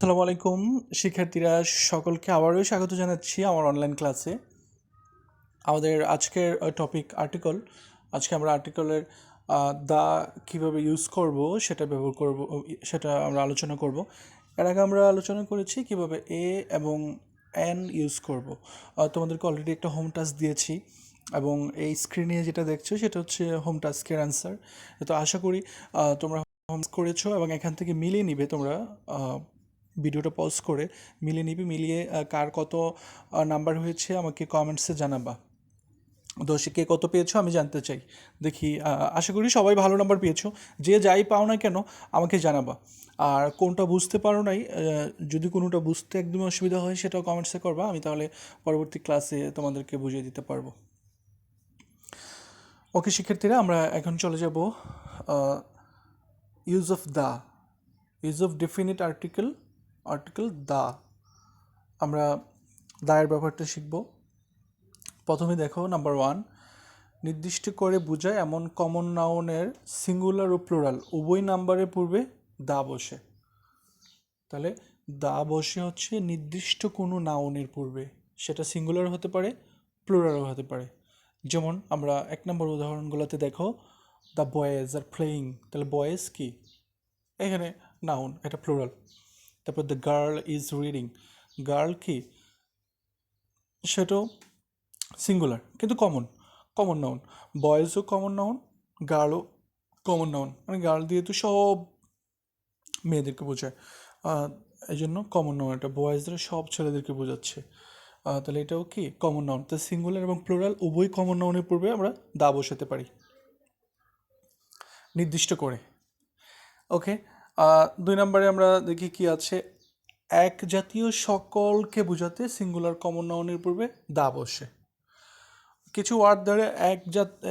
আসসালামু আলাইকুম শিক্ষার্থীরা, সকলকে আবারও স্বাগত জানাচ্ছি আমার অনলাইন ক্লাসে। আমাদের আজকের টপিক আর্টিকল। আজকে আমরা আর্টিকলের দা কীভাবে ইউজ করব সেটা ব্যবহার করব, সেটা আমরা আলোচনা করব। এর আগে আমরা আলোচনা করেছি কিভাবে এ এবং এন ইউজ করব। তোমাদেরকে অলরেডি একটা হোম টাস্ক দিয়েছি এবং এই স্ক্রিনে যেটা দেখছো সেটা হচ্ছে হোম টাস্কের অ্যান্সার। তো আশা করি তোমরা হোম করেছো এবং এখান থেকে মিলিয়ে নিবে। তোমরা ভিডিওটা পজ করে মিলিয়ে কার কত নাম্বার হয়েছে আমাকে কমেন্টসে জানাবা। তো সে কে কত পেয়েছো আমি জানতে চাই। দেখি, আশা করি সবাই ভালো নাম্বার পেয়েছো। যে যাই পাও না কেন আমাকে জানাবা। আর কোনটা বুঝতে পারো নাই, যদি কোনোটা বুঝতে একদমই অসুবিধা হয় সেটাও কমেন্টসে করবা, আমি তাহলে পরবর্তী ক্লাসে তোমাদেরকে বুঝিয়ে দিতে পারবো। ওকে শিক্ষার্থীরা, আমরা এখন চলে যাব use of the, use of definite article the. আমরা দায়ের ব্যবহারটা শিখব। প্রথমে দেখো, নাম্বার 1, নির্দিষ্ট করে বোঝায় এমন কমন নাউনের সিঙ্গুলার ও প্লুরাল উভয় নাম্বারের পূর্বে দা বসে। তাহলে দা বসে হচ্ছে নির্দিষ্ট কোনো নাউনের পূর্বে, সেটা সিঙ্গুলার হতে পারে, প্লুরালও হতে পারে। যেমন আমরা 1 নম্বর উদাহরণগুলোতে দেখো, দ্য বয়েজ আর প্লেয়িং। তাহলে বয়েজ কি? এখানে নাউন, এটা প্লুরাল। তারপর the girl is reading, girl কি? সেটাও সিঙ্গুলার কিন্তু কমন নাউন। বয়েজও কমন নাউন, গার্লও কমন নাউন, মানে গার্ল দিয়ে তো সব মেয়েদেরকে বোঝায়, এই জন্য কমন নাউন। এটা বয়েজরা সব ছেলেদেরকে বোঝাচ্ছে, তাহলে এটাও কি কমন নাউন। তো সিঙ্গুলার এবং প্লুরাল উভয় কমন নাউনের পূর্বে আমরা দা বসাতে পারি নির্দিষ্ট করে। ওকে, 2 নম্বরে আমরা দেখি কি আছে। এক জাতীয় সকলকে বোঝাতে সিঙ্গুলার কমন নাউনের পূর্বে দা বসে। কিছু ওয়ার্ড ধরে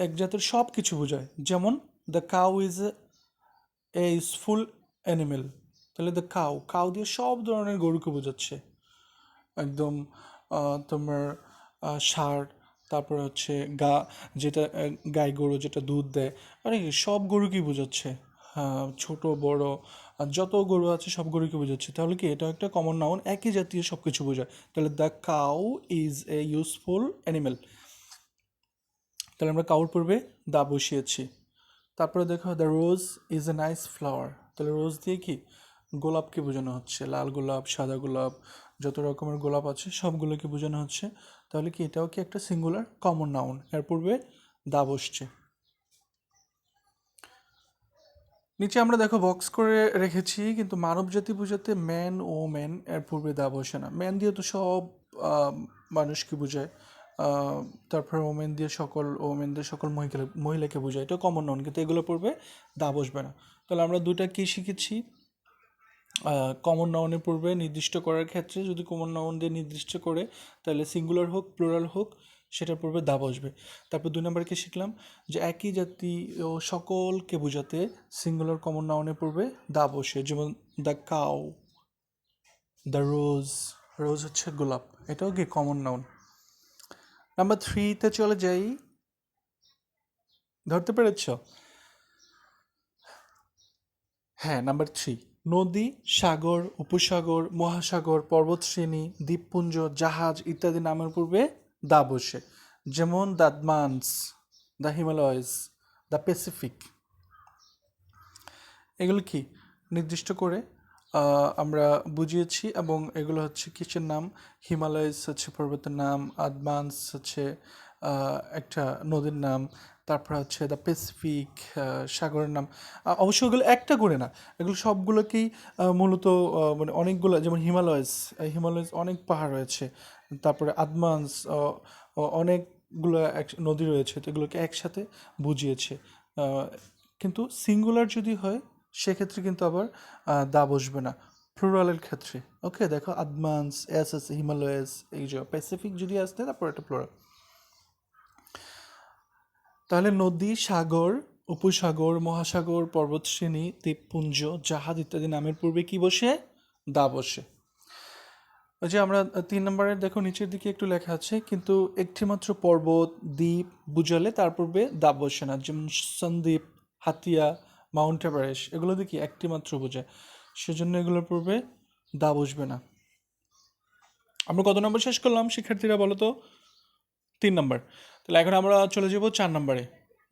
এক জাতের সব কিছু বোঝায়, যেমন the cow is a useful animal. তাহলে দ্য কাউ দিয়ে সব ধরনের গরুকে বোঝাচ্ছে, একদম তোমার ষাঁড়, তারপরে হচ্ছে যেটা গাই গরু যেটা দুধ দেয়, মানে সব গরুকেই বোঝাচ্ছে। ছোট বড় যত গরু আছে সব গরুকে বোঝাচ্ছে। তাহলে কি এটা একটা কমন নাউন, একই জাতীয় সব কিছু বোঝায়। তাহলে the cow is a useful animal, তাহলে আমরা কাউর পূর্বে দা বসিয়েছি। তারপরে দেখো, the rose is a nice flower. তাহলে রোজ দিয়ে কি গোলাপকে বোঝানো হচ্ছে, লাল গোলাপ, সাদা গোলাপ, যত রকমের গোলাপ আছে সবগুলোকে বোঝানো হচ্ছে। তাহলে কি এটাও কি একটা সিঙ্গুলার কমন নাউন, এর পূর্বে দা বসছে। নিচে আমরা দেখো বক্স করে রেখেছি, কিন্তু মানব জাতি বোঝাতে ম্যান ও ম্যান এর পূর্বে দা বসে না। ম্যান দিয়ে তো সব মানুষকে বোঝায়, তারপরে ওমেন দিয়ে ওমেনদের সকল মহিলাকে বোঝায়, এটা কমন নাউন, কিন্তু এগুলো পূর্বে দা বসবে না। তাহলে আমরা দুটা কি শিখেছি? কমন নাউনের পূর্বে নির্দিষ্ট করার ক্ষেত্রে যদি কমন নাউন দিয়ে নির্দিষ্ট করে, তাহলে সিঙ্গুলার হোক প্লুরাল হোক সেটার পূর্বে দা বসবে। তারপর 2 নম্বরে কি শিখলাম? যে একই জাতি ও সকলকে বোঝাতে সিঙ্গুলার কমন নাউনের পূর্বে দা বসে, যেমন দ্য কাউ, দ্য রোজ। রোজ হচ্ছে গোলাপ, এটাও কি কমন নাউন। নাম্বার 3-তে চলে যাই। ধরতে পেরেছ? হ্যাঁ, নাম্বার 3, নদী, সাগর, উপসাগর, মহাসাগর, পর্বতশ্রেণী, দ্বীপপুঞ্জ, জাহাজ ইত্যাদি নামের পূর্বে দা বসে, যেমন the Andamans, the Himalayas, the Pacific. এগুলো কি নির্দিষ্ট করে আমরা বুঝিয়েছি, এবং এগুলো হচ্ছে কিসের নাম? হিমালয়স হচ্ছে পর্বতের নাম, আদমান্স হচ্ছে একটা নদীর নাম, তারপর হচ্ছে দ্য প্যাসিফিক সাগরের নাম। অবশ্য এগুলো একটা করে না, এগুলো সবগুলোকেই মূলত মানে অনেকগুলো, যেমন হিমালয়স অনেক পাহাড় রয়েছে, তারপরে আদমান্স অনেকগুলো নদী রয়েছে, তো এগুলোকে একসাথে বুঝিয়েছে। কিন্তু সিঙ্গুলার যদি হয় সেক্ষেত্রে কিন্তু আবার দা বসবে না প্লুরালের ক্ষেত্রে। ওকে, দেখো আদমান্স এস আছে, হিমালয়াস, এই যে প্যাসিফিক যদি আসতে তারপর একটা প্লুরাল। তাহলে নদী, সাগর, উপসাগর, মহাসাগর, পর্বতশ্রেণী, দ্বীপপুঞ্জ, জাহাজ ইত্যাদি নামের পূর্বে কি বসে? দা বসে। ওই যে আমরা 3 নম্বরের দেখো নিচের দিকে একটু লেখা আছে, কিন্তু একটিমাত্র পর্বত, দ্বীপ বুঝালে তার পূর্বে দা বসে না, যেমন সন্দ্বীপ, হাতিয়া, মাউন্ট এভারেস্ট, এগুলো দেখি একটি মাত্র বোঝায়, সেজন্য এগুলোর পূর্বে দা বসবে না। আমরা কত নম্বর শেষ করলাম শিক্ষার্থীরা বলো তো? 3 নম্বর। তাহলে এখন আমরা চলে যাব 4 নম্বরে।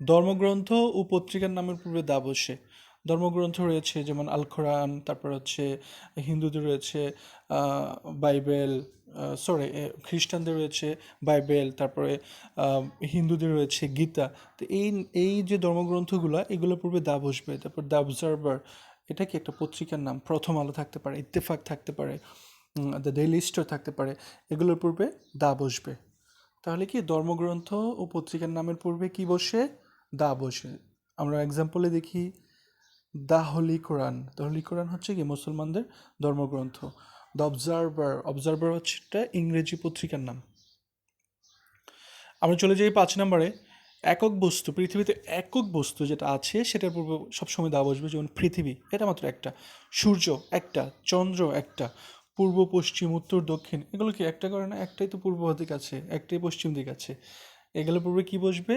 ধর্মগ্রন্থ ও পত্রিকার নামের পূর্বে দা বসে। ধর্মগ্রন্থ রয়েছে যেমন আল কোরআন, তারপর হচ্ছে হিন্দুদের রয়েছে বাইবেল, সরি খ্রিস্টানদের রয়েছে বাইবেল, তারপরে হিন্দুদের রয়েছে গীতা। তো এই এই যে ধর্মগ্রন্থগুলো এগুলোর পূর্বে দা বসবে। তারপর দ্য অবজারভার, এটা কি একটা পত্রিকার নাম? প্রথম আলো থাকতে পারে, ইত্তেফাক থাকতে পারে, দ্য ডেইলি স্টার থাকতে পারে, এগুলোর পূর্বে দা বসবে। তাহলে কি ধর্মগ্রন্থ ও পত্রিকার নামের পূর্বে কি বসে? দা বসে। আমরা এক্সাম্পলে দেখি the Holy Quran. The Holy Quran হচ্ছে কি মুসলমানদের ধর্মগ্রন্থ। দ্য অবজারভার, অবজারভার হচ্ছে একটা ইংরেজি পত্রিকার নাম। আমরা চলে যাই 5 নম্বরে। একক বস্তু, পৃথিবীতে একক বস্তু যেটা আছে সেটার পূর্বে সবসময় দা বসবে। যেমন পৃথিবী, এটা মাত্র একটা। সূর্য একটা, চন্দ্র একটা, পূর্ব পশ্চিম উত্তর দক্ষিণ এগুলো কি একটা করে না? একটাই তো পূর্ব দিক আছে, একটাই পশ্চিম দিক আছে। এগুলোর পূর্বে কি বসবে?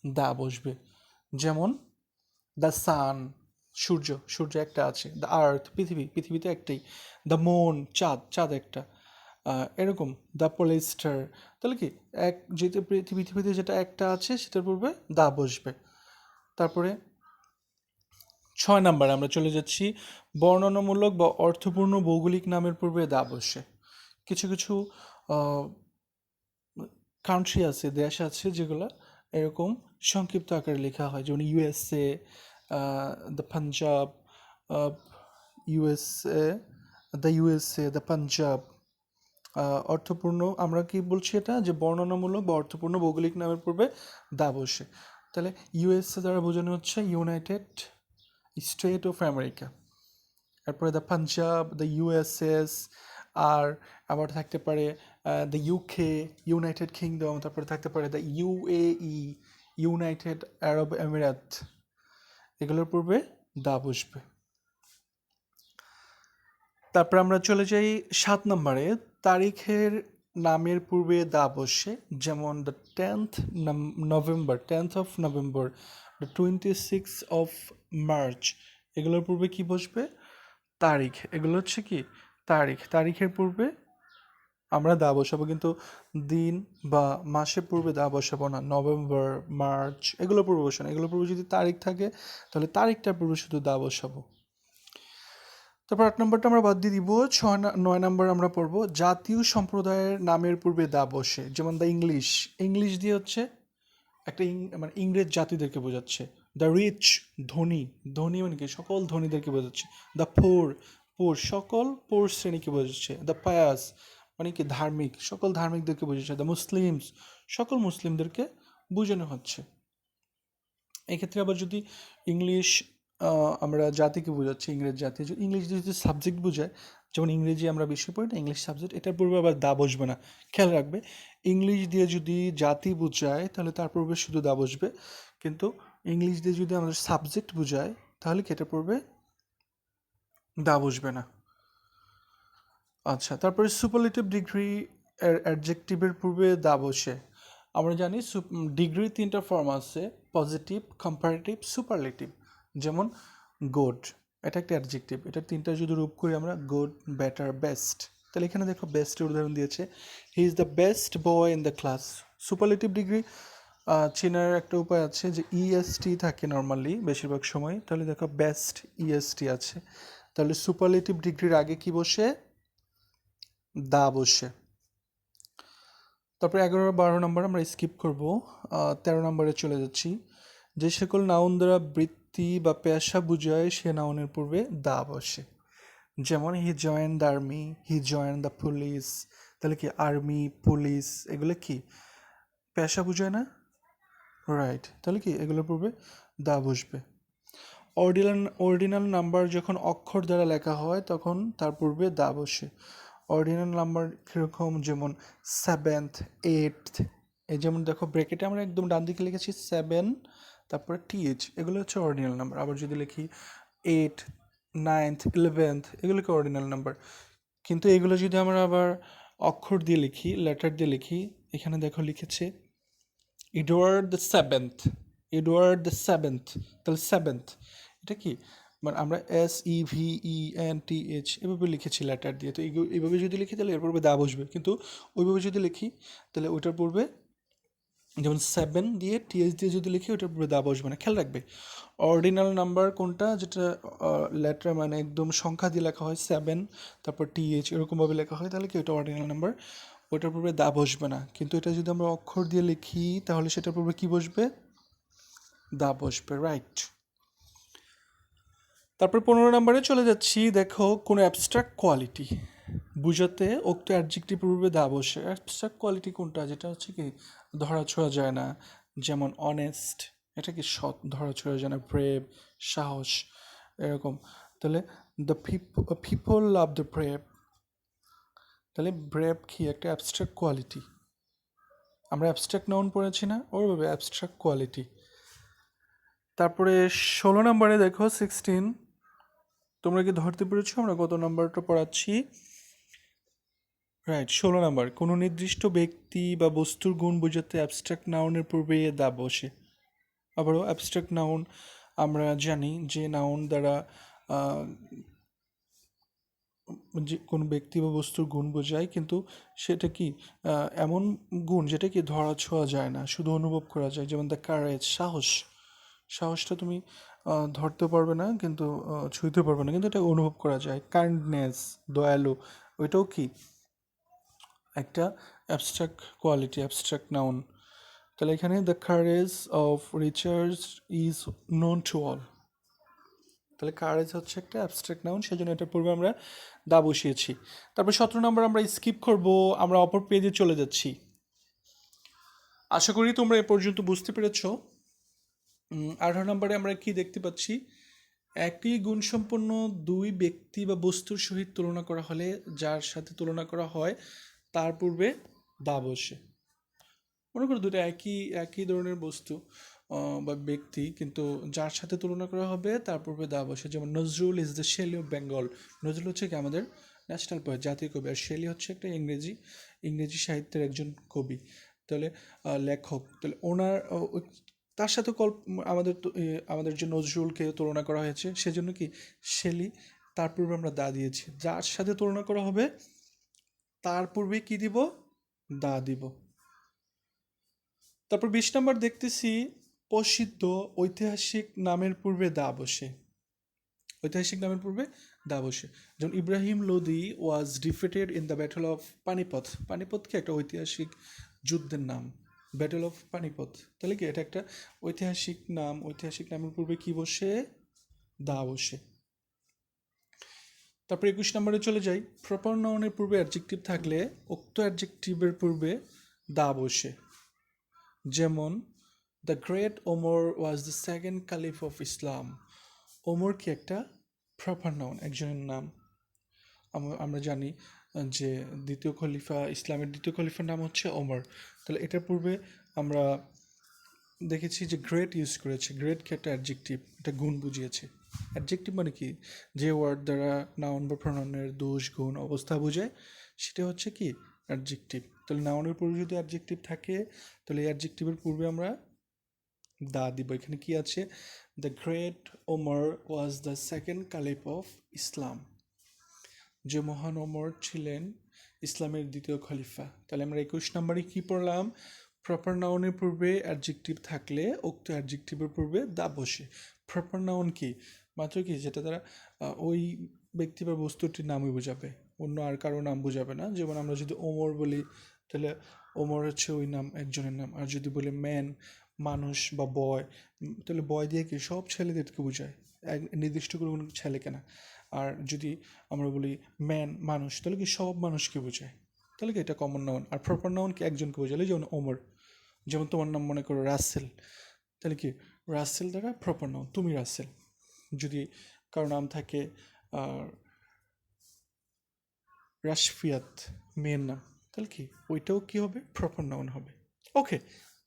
দা বসবে। যেমন দ্য সান, সূর্য, সূর্য একটা আছে। দ্য আর্থ, পৃথিবী, পৃথিবীতে একটাই। দ্য মুন, চাঁদ, চাঁদ একটা। এরকম দ্য পোলেস্টার। তাহলে কি এক যেটা পৃথিবীতে যেটা একটা আছে সেটার পূর্বে দা বসবে। তারপরে 6 নাম্বার আমরা চলে যাচ্ছি। বর্ণনামূলক বা অর্থপূর্ণ ভৌগোলিক নামের পূর্বে দা বসে। কিছু কিছু কান্ট্রি আছে, দেশ আছে যেগুলো এরকম সংক্ষিপ্ত আকারে লেখা হয়, যেমন USA, the Punjab, USA, the Punjab. অর্থপূর্ণ, আমরা কি বলছি এটা যে বর্ণনামূলক বা অর্থপূর্ণ ভৌগোলিক নামের পূর্বে দা বসে। তাহলে ইউএসএ দ্বারা বোঝানো হচ্ছে ইউনাইটেড স্টেট অফ আমেরিকা। তারপরে দ্য পাঞ্জাব, দ্য ইউএসএস, আর আবার থাকতে পারে দ্য ইউকে, ইউনাইটেড কিংডম। তারপরে থাকতে পারে দ্য ইউএই, ইউনাইটেড আরব এমিরাত। এগুলোর পূর্বে দা বসবে। তারপর আমরা চলে যাই 7 নম্বরে। তারিখের নামের পূর্বে দা বসে। যেমন the 10th November, 10th of November, the 26th of March. এগুলোর পূর্বে কি বসবে? তারিখ। এগুলো হচ্ছে কি তারিখ। তারিখের পূর্বে আমরা দা বসাবো, কিন্তু দিন বা মাসের পূর্বে দা বসাবো না। নভেম্বর, মার্চ এগুলোর পূর্বে বসানো। এগুলোর পূর্বে যদি তারিখ থাকে তাহলে তারিখটার পূর্বে শুধু দা বসাবো। তারপর 8 নম্বরটা আমরা বাদ দিয়ে দিব। 9 নম্বর আমরা পড়বো জাতীয় সম্প্রদায়ের নামের পূর্বে দা বসে। যেমন দ্য ইংলিশ, ইংলিশ দিয়ে হচ্ছে একটা মানে ইংরেজ জাতিদেরকে বোঝাচ্ছে। দ্য রিচ, ধনী, ধনী মানে কি সকল ধনীদেরকে বোঝাচ্ছে। দ্য পোর, পোর সকল পোর শ্রেণীকে বোঝাচ্ছে। দ্য পায়াস মানে কি ধার্মিক, সকল ধার্মিকদেরকে বোঝাচ্ছে। দ্য মুসলিমস সকল মুসলিমদেরকে বোঝানো হচ্ছে। এক্ষেত্রে আবার যদি ইংলিশ আমরা জাতিকে বোঝাচ্ছি, ইংরেজ জাতি, ইংলিশ দিয়ে যদি সাবজেক্ট বোঝায়, যেমন ইংরেজি আমরা বেশি পড়ি না, ইংলিশ সাবজেক্ট, এটার পূর্বে আবার দা বসবে না। খেয়াল রাখবে, ইংলিশ দিয়ে যদি জাতি বোঝায় তাহলে তার পূর্বে শুধু দা বসবে, কিন্তু ইংলিশ দিয়ে যদি আমাদের সাবজেক্ট বোঝায় তাহলে কি এটার পূর্বে দা বসবে না। আচ্ছা, তারপরে সুপারলেটিভ ডিগ্রি এর অ্যাডজেক্টিভের পূর্বে দা বসে। আমরা জানি ডিগ্রি 3টা ফর্ম আছে, পজিটিভ, কম্পারেটিভ, সুপারলেটিভ। যেমন গুড, এটা একটা অ্যাডজেক্টিভ, এটা 3টা যদি রূপ করি আমরা, গুড, বেটার, বেস্ট। তাহলে এখানে দেখো বেস্টের উদাহরণ দিয়েছে, he is the best boy in the class. Superlative degree চেনার একটা উপায় আছে যে ইএসটি থাকে নর্মালি বেশিরভাগ সময়, তাহলে দেখো বেস্ট ইএসটি আছে। তাহলে সুপারলেটিভ ডিগ্রির আগে কি বসে? দা বসে। তারপরে 11-12 নম্বর আমরা স্কিপ করব। 13 নম্বরে চলে যাচ্ছি। যে সকল নাউন দ্বারা বৃত্তি বা পেশা বুঝায় সে নাউনের পূর্বে দা বসে। যেমন হি join the army, he join the police. তাহলে কি আর্মি, পুলিশ এগুলো কি পেশা বুঝায় না? রাইট, তাহলে কি এগুলোর পূর্বে দা বসবে। অর্ডিনাল নাম্বার যখন অক্ষর দ্বারা লেখা হয় তখন তার পূর্বে দা বসে। অর্ডিনাল নাম্বার কীরকম? যেমন 7th, 8th। এই যেমন দেখো ব্র্যাকেটে আমরা একদম ডান দিকে লিখেছি 7, তারপরে TH, এগুলো হচ্ছে অর্ডিনাল নাম্বার। আবার যদি লিখি 8, 9th, 11th, এগুলোকে অর্ডিনাল নাম্বার। কিন্তু এগুলো যদি আমরা আবার অক্ষর দিয়ে লিখি, লেটার দিয়ে লিখি, এখানে দেখো লিখেছে Edward the 7th, Edward the 7th, তাহলে 7th এটা কি মানে আমরা SEVENTH এভাবে লিখেছি লেটার দিয়ে, তো এইভাবে যদি লিখি তাহলে এর পূর্বে দা বসবে, কিন্তু ওইভাবে যদি লিখি তাহলে ওইটার পূর্বে, যেমন 7 দিয়ে TH দিয়ে যদি লিখি ওইটার পূর্বে দা বসবে না। খেয়াল রাখবে অর্ডিনাল নাম্বার কোনটা, যেটা লেটার মানে একদম সংখ্যা দিয়ে লেখা হয় 7 তারপর TH এরকমভাবে লেখা হয়, তাহলে কি ওইটা অর্ডিনাল নাম্বার, ওইটার পূর্বে দা বসবে না। কিন্তু এটা যদি আমরা অক্ষর দিয়ে লিখি তাহলে সেটার পূর্বে কি বসবে, দা বসবে, রাইট। তারপর 15 নম্বরে চলে যাচ্ছি। দেখো কোনো অ্যাবস্ট্রাক্ট কোয়ালিটি বুঝাতে উক্ত অ্যাডজেক্টিভ পূর্বে দা বসে। অ্যাবস্ট্রাক্ট কোয়ালিটি কোনটা, যেটা হচ্ছে কি ধরা ছোঁয়া যায় না, যেমন অনেস্ট, এটা কি সৎ, ধরা ছোঁয়া যায় না, ব্রেভ, সাহস, এরকম। তাহলে the people love the brave, তাহলে ব্রেভ কি একটা অ্যাবস্ট্রাক্ট কোয়ালিটি। আমরা অ্যাবস্ট্রাক্ট নাউন পড়েছি না, ওইভাবে অ্যাবস্ট্রাক্ট কোয়ালিটি। তারপরে 16 নম্বরে দেখো 16, তোমরা কি ধরতে পেরেছো আমরা কত নাম্বারটা পড়াচ্ছি, রাইট 16 নাম্বার। কোনো নির্দিষ্ট ব্যক্তি বা বস্তুর গুণ বোঝাতে অ্যাবস্ট্রাক্ট নাউনের পূর্বে দা বসে। আবারও অ্যাবস্ট্রাক্ট নাউন আমরা জানি যে নাউন দ্বারা যে কোনো ব্যক্তি বা বস্তুর গুণ বোঝায়, কিন্তু সেটা কি এমন গুণ যেটা কি ধরা ছোঁয়া যায় না, শুধু অনুভব করা যায়। যেমন দ্য কারেজ, সাহস, সাহসটা তুমি ধরতে পারবে না, কিন্তু ছুঁইতে পারবে না, কিন্তু এটা অনুভব করা যায়। কাইন্ডনেস, দয়ালু, ওইটাও কি একটা অ্যাবস্ট্রাক্ট কোয়ালিটি, অ্যাবস্ট্রাক্ট নাউন। তাহলে এখানে the courage of Richard is known to all, তাহলে কারেজ হচ্ছে একটা অ্যাবস্ট্রাক্ট নাউন, সেজন্য এটার পূর্বে আমরা দা বসিয়েছি। তারপর 17 নম্বর আমরা স্কিপ করব, আমরা অপর পেজে চলে যাচ্ছি। আশা করি তোমরা এ পর্যন্ত বুঝতে পেরেছো। 18 নম্বরে আমরা কি দেখতে পাচ্ছি, একই গুণসম্পন্ন দুই ব্যক্তি বা বস্তুর সহিত তুলনা করা হলে যার সাথে তুলনা করা হয় তার পূর্বে দা বসে। মনে করো দুটো একই একই ধরনের বস্তু বা ব্যক্তি, কিন্তু যার সাথে তুলনা করা হবে তার পূর্বে দা বসে। যেমন Nazrul is the Shelley of Bengal, Nazrul হচ্ছে কি আমাদের ন্যাশনাল পোয়েট, জাতীয় কবি, আর শেলি হচ্ছে একটা ইংরেজি সাহিত্যের একজন কবি, তাহলে লেখক। তাহলে ওনার তার সাথে আমাদের যে নজরুলকে তুলনা করা হয়েছে, সেজন্য কি শেলি, তার পূর্বে আমরা দা দিয়েছি। যার সাথে তুলনা করা হবে তার পূর্বে কি দিব, দা দিব। তারপর 20 নম্বর দেখতেছি, প্রসিদ্ধ ঐতিহাসিক নামের পূর্বে দা বসে। ঐতিহাসিক নামের পূর্বে দা বসে, যেমন Ibrahim Lodi was defeated in the battle of Panipat. Panipat কি একটা ঐতিহাসিক যুদ্ধের নাম, ব্যাটল অফ পানিপথ। তাহলে কি এটা একটা ঐতিহাসিক নাম, ঐতিহাসিক নামের পূর্বে কি বসে, দা বসে। তারপর 21 নম্বরে চলে যাই। প্রপার নাউনের পূর্বে অ্যাডজেক্টিভ থাকলে উক্ত অ্যাডজেক্টিভের পূর্বে দা বসে। যেমন the great Omar was the second caliph of Islam. Omar কি একটা প্রপার নাউন, একজনের নাম। আমরা জানি যে ইসলামের দ্বিতীয় খলিফার নাম হচ্ছে ওমর। তাহলে এটার পূর্বে আমরা দেখেছি যে গ্রেট ইউজ করেছে। গ্রেট কি একটা অ্যাডজেক্টিভ, এটা গুণ বুঝিয়েছে। অ্যাডজেক্টিভ মানে কি, যে ওয়ার্ড দ্বারা নাউন বা প্রনাউনের দোষ, গুণ, অবস্থা বোঝায়, সেটা হচ্ছে কি অ্যাডজেক্টিভ। তাহলে নাউনের পূর্বে যদি অ্যাডজেক্টিভ থাকে তাহলে এই অ্যাডজেক্টিভের পূর্বে আমরা দা দিব। এখানে কি আছে, the great Omar was the second caliph of Islam, যে মহান ওমর ছিলেন ইসলামের দ্বিতীয় খলিফা। তাহলে আমরা 21 নম্বরে কি পড়লাম, প্রপার নাউনের পূর্বে অ্যাডজেক্টিভ থাকলে উক্ত অ্যাডজেক্টিভের পূর্বে দা বসে। প্রপার নাউন কি, মাত্র কি যেটা দ্বারা ওই ব্যক্তি বা বস্তুটির নামই বোঝাবে, অন্য আর কারো নাম বোঝাবে না। যেমন আমরা যদি ওমর বলি তাহলে ওমর হচ্ছে ওই নাম, একজনের নাম। আর যদি বলি ম্যান, মানুষ বা বয়, তাহলে বয় দিয়ে কি সব ছেলেদেরকে বোঝায়, এক নির্দিষ্ট করে কোনো ছেলেকে না। আর যদি আমরা বলি ম্যান, মানুষ, তাহলে কি সব মানুষকে বোঝায়। তাহলে কি এটা কমন নাউন। আর প্রপার নাউন কি একজনকে বোঝালে, যেমন ওমর। যেমন তোমার নাম মনে করো রাসেল, তাহলে কি রাসেল দ্বারা প্রপার নাউন, তুমি রাসেল। যদি কারো নাম থাকে রাশফিয়াত, মেয়ের নাম, তাহলে কি ওইটাও কি হবে, প্রপার নাউন হবে। ওকে,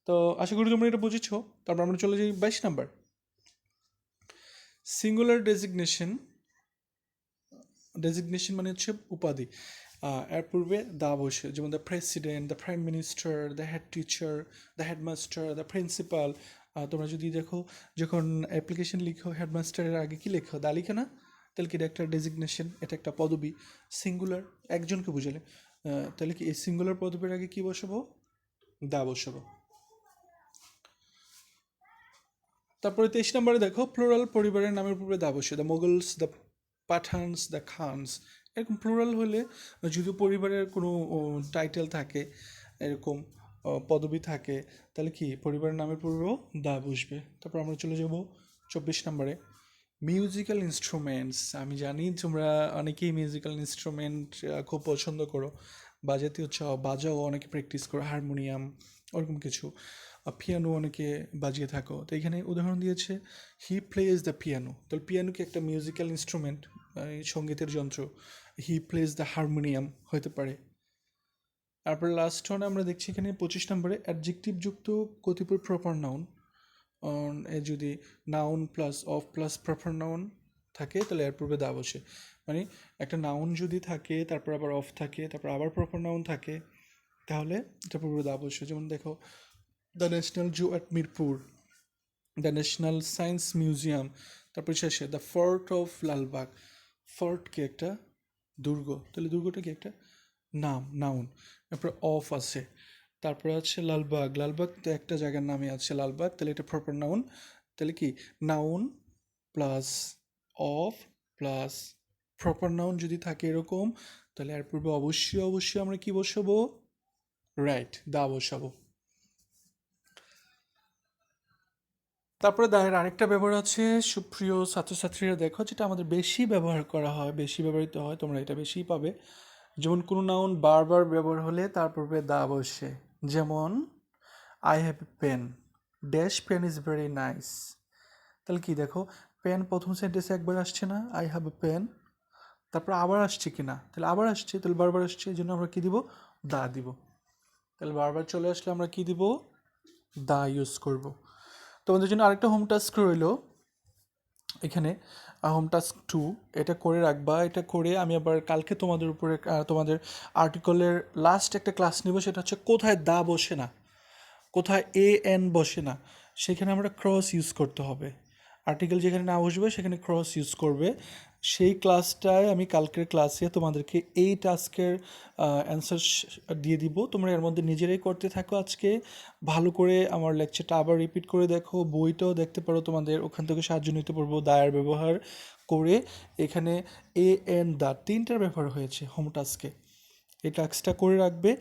তো আশা করি তোমরা এটা বুঝেছো। তারপর আমরা চলে যাই 22 নাম্বার, সিঙ্গুলার ডেজিগনেশন। ডেজিগনেশন মানে হচ্ছে উপাধি, এর পূর্বে দা বসে। যেমন the president, the prime minister, the head teacher, the headmaster, the principal, তোমরা যদি দেখো যখন অ্যাপ্লিকেশন লিখো হেডমাস্টারের আগে কি লেখো, দা লিখে না? তাহলে কি এটা একটা ডেজিগনেশন, এটা একটা পদবি, সিঙ্গুলার, একজনকে বুঝালে। তাহলে কি এই সিঙ্গুলার পদবির আগে কি বসাবো? দা বসাবো। তারপরে 23 নম্বরে দেখো প্লুরাল পরিবারের নামের পূর্বে দা বসে, the Mughals, the Pathans, the Khans. এরকম প্লুরাল হলে যদি পরিবারের কোনো টাইটেল থাকে, এরকম পদবি থাকে, তাহলে কি পরিবারের নামের পূর্বেও দা বসবে। তারপর আমরা চলে যাব 24 নম্বরে মিউজিক্যাল ইনস্ট্রুমেন্টস। আমি জানি তোমরা অনেকেই মিউজিক্যাল ইনস্ট্রুমেন্ট খুব পছন্দ করো, বাজাতে হচ্ছে, বাজাও অনেকে প্র্যাকটিস করো, হারমোনিয়াম ওরকম কিছু, পিয়ানো অনেকে বাজিয়ে থাকো। তো এখানে উদাহরণ দিয়েছে হি প্লেজ দ্য পিয়ানো। তো পিয়ানো কি একটা মিউজিক্যাল ইনস্ট্রুমেন্ট, সঙ্গীতের যন্ত্র। হি প্লেজ দ্য হারমোনিয়াম হতে পারে। তারপর লাস্ট ওয়ান আমরা দেখছি এখানে 25 নম্বরে অ্যাডজেক্টিভ যুক্ত কতিপয় প্রপার নাউন। যদি noun plus of plus proper noun থাকে তাহলে এর পূর্বে দা বসে। মানে একটা নাউন যদি থাকে, তারপর আবার অফ থাকে, তারপর আবার প্রপার নাউন থাকে, তাহলে এটা পূর্বে দা বসে। যেমন দেখো the national zoo at Mirpur, the national science museum, তারপর শেষে the fort of Lalbagh. Fort কি একটা দুর্গ, তাহলে দুর্গটা কি একটা নাউন। তারপরে অফ আছে, তারপরে আছে লালবাগ, লালবাগ তো একটা জায়গার নামে আছে লালবাগ, তাহলে এটা প্রপার নাউন। তাহলে কি noun plus of plus proper noun যদি থাকে এরকম, তাহলে এর পূর্বে অবশ্যই আমরা কি বসাবো? রাইট, দা বসাবো। তারপরে দায়ের আরেকটা ব্যবহার আছে সুপ্রিয় ছাত্রছাত্রীরা, দেখো যেটা আমাদের বেশি ব্যবহার করা হয়, বেশি ব্যবহৃত হয়, তোমরা এটা বেশিই পাবে। যেমন কোনো নাউন বারবার ব্যবহার হলে তার পূর্বে দা বসে। যেমন I have a pen, dash pen is very nice. তাহলে কি দেখো, পেন প্রথম সেন্টেন্সে একবার আসছে না, আই হ্যাভ এ পেন, তারপর আবার আসছে কি না, তাহলে আবার আসছে, তাহলে বারবার আসছে, এই জন্য আমরা কী দিব? দা দিব। তাহলে বারবার চলে আসলে আমরা কী দিব? দা ইউজ করব। তোমাদের জন্য আরেকটা হোম টাস্ক রইল এখানে, হোম টাস্ক 2, এটা করে রাখবা। এটা করে আমি আবার কালকে তোমাদের উপরে তোমাদের আর্টিকেলের লাস্ট একটা ক্লাস নেব, সেটা হচ্ছে কোথায় দা বসে না, কোথায় এ এন বসে না, সেখানে আমরা ক্রস ইউজ করতে হবে। আর্টিকেল যেখানে না বসবে সেখানে ক্রস ইউজ করবে। সেই ক্লাসটায় আমি কালকের ক্লাসে তোমাদেরকে এই টাস্কের অ্যান্সার দিয়ে দিব। তোমরা এর মধ্যে নিজেরাই করতে থাকো। আজকে ভালো করে আমার লেকচারটা আবার রিপিট করে দেখো, বইটাও দেখতে পারো, তোমাদের ওখান থেকে সাহায্য নিতে পারবো দায়ের ব্যবহার করে। এখানে এ এন দা তিনটার ব্যবহার হয়েছে হোম টাস্কে। এই টাস্কটা করে রাখবে।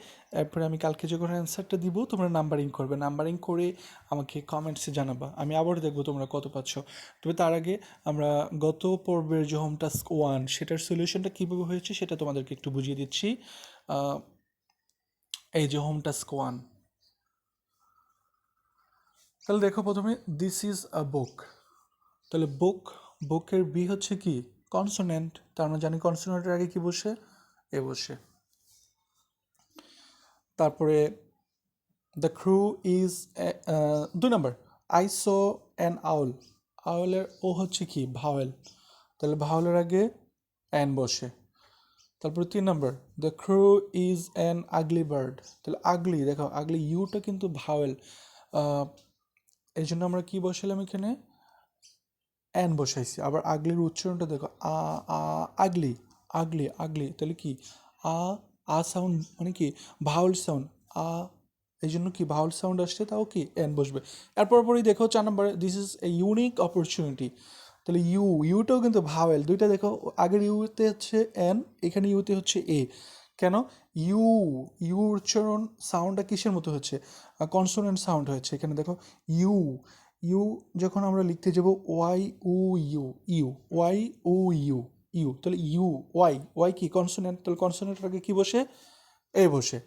এরপরে আমি কালকে যখন অ্যান্সারটা দিব তোমরা নাম্বারিং করবে, নাম্বারিং করে আমাকে কমেন্টসে জানাবা, আমি আবার দেখবো তোমরা কত পাচ্ছ। তবে তার আগে আমরা গত পর্বের যে হোম টাস্ক 1 সেটার সলিউশনটা কীভাবে হয়েছে সেটা তোমাদেরকে একটু বুঝিয়ে দিচ্ছি। এই যে হোম টাস্ক 1, তাহলে দেখো প্রথমে দিস ইজ আ বুক। তাহলে বুকের বি হচ্ছে কি? কনসোনেন্ট। তার আমরা জানি কনসোনেন্টের আগে কি বসে? এ বসে। তারপরে দ্য ক্রু ইজ, 2 নম্বর আই সো অ্যান আউল। আউলের ও হচ্ছে কি? ভাওয়েল, তাহলে ভাওয়েলের আগে অ্যান বসে। তারপর 3 নম্বর the crow is an ugly bird. তাহলে আগলি, দেখো আগলি ইউটা কিন্তু ভাওয়েল, এই জন্য আমরা কি বসালাম এখানে? অ্যান বসাইছি। আবার আগলির উচ্চারণটা দেখো, আগলি আগলি আগলি, তাহলে কি সাউন্ড মানে কি ভাওয়েল সাউন্ড, এই জন্য কি ভাওয়েল সাউন্ড আসছে, তাও কি অ্যান বসবে। এরপর পরই দেখো 4 নম্বরে this is a unique opportunity. তাহলে ইউটাও কিন্তু ভাওয়েল, দুইটা দেখো, আগের ইউতে হচ্ছে এন, এখানে ইউতে হচ্ছে এ। কেন? ইউ ইউ উচ্চারণ সাউন্ডটা কিসের মতো হচ্ছে? কনসোনেন্ট সাউন্ড হয়েছে এখানে। দেখো ইউ ইউ যখন আমরা লিখতে যাব ওয়াই উ ইউ, ইউ ওয়াই উ ইউ, ইউ, তাহলে ইউ ওয়াই কি কনসোনেন্ট, তাহলে কনসোনেন্টের আগে কি বসে? এ বসে।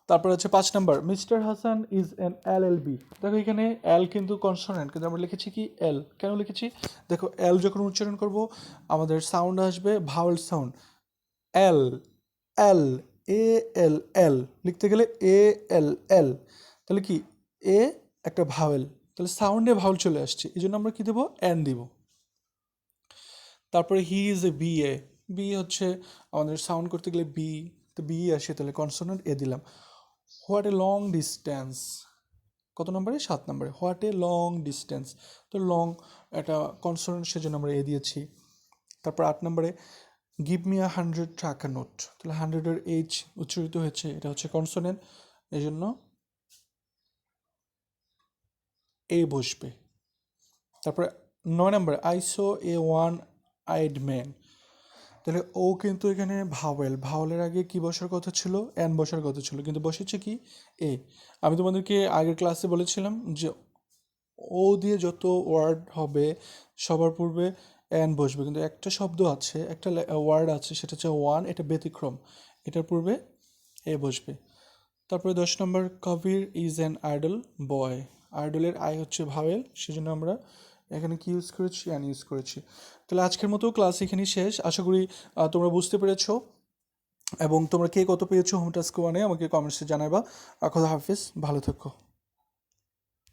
তারপর হচ্ছে 5 number mister Hasan is an LLB। দেখো এখানে এল কিন্তু কনসোনেন্ট, কিন্তু আমরা লিখেছি কি এল, কেন লিখেছি? দেখো এল যখন উচ্চারণ করব আমাদের সাউন্ড আসবে ভাওয়েল সাউন্ড, এল এল এ এল এল, লিখতে গেলে এ এল এল, তাহলে কি এ একটা ভাওয়েল, তাহলে সাউন্ডে ভাওয়েল চলে আসছে, এই জন্য আমরা কি দেবো? এন দিব। তারপরে he is a B A, B হচ্ছে আমাদের সাউন্ড করতে গেলে বি, তো বি আসে, তাহলে কনসোনেন্ট এ দিলাম। হোয়াট এ লং ডিস্টেন্স, কত নম্বরে? 7 নম্বরে। হোয়াট এ লং ডিস্টেন্স, তো লং একটা কনসোনেন্ট, সেজন্য আমরা এ দিয়েছি। তারপর 8 নম্বরে গিভ মি 100 টাকা নোট, তাহলে 100-এর এইচ উচ্চারিত হয়েছে, এটা হচ্ছে কনসোনেন্ট, এই জন্য এ বসবে। তারপরে 9 নম্বরে I so A one eyed man, তাহলে ও কিন্তু এখানে ভাওয়েলের আগে কি বসার কথা ছিল? অ্যান বসার কথা ছিল, কিন্তু বসেছে কি? এ। আমি তোমাদেরকে আগের ক্লাসে বলেছিলাম যে ও দিয়ে যত ওয়ার্ড হবে সবার পূর্বে অ্যান বসবে, কিন্তু একটা শব্দ আছে, একটা ওয়ার্ড আছে, সেটা হচ্ছে ওয়ান, এটা ব্যতিক্রম, এটার পূর্বে এ বসবে। তারপরে 10 নম্বর Kabir is an idle boy, আইডলের আই হচ্ছে ভাওয়েল, সেজন্য আমরা এখানে কি ইউজ করেছি? অ্যান ইউজ করেছি। তাহলে আজকের মতো ক্লাস এখানেই শেষ, আশা করি তোমরা বুঝতে পেরেছো, এবং তোমরা কে কত পেয়েছো হোম টাস্ক 1-এ আমাকে কমেন্টসে জানাবা। খোদা হাফিজ, ভালো থেকো।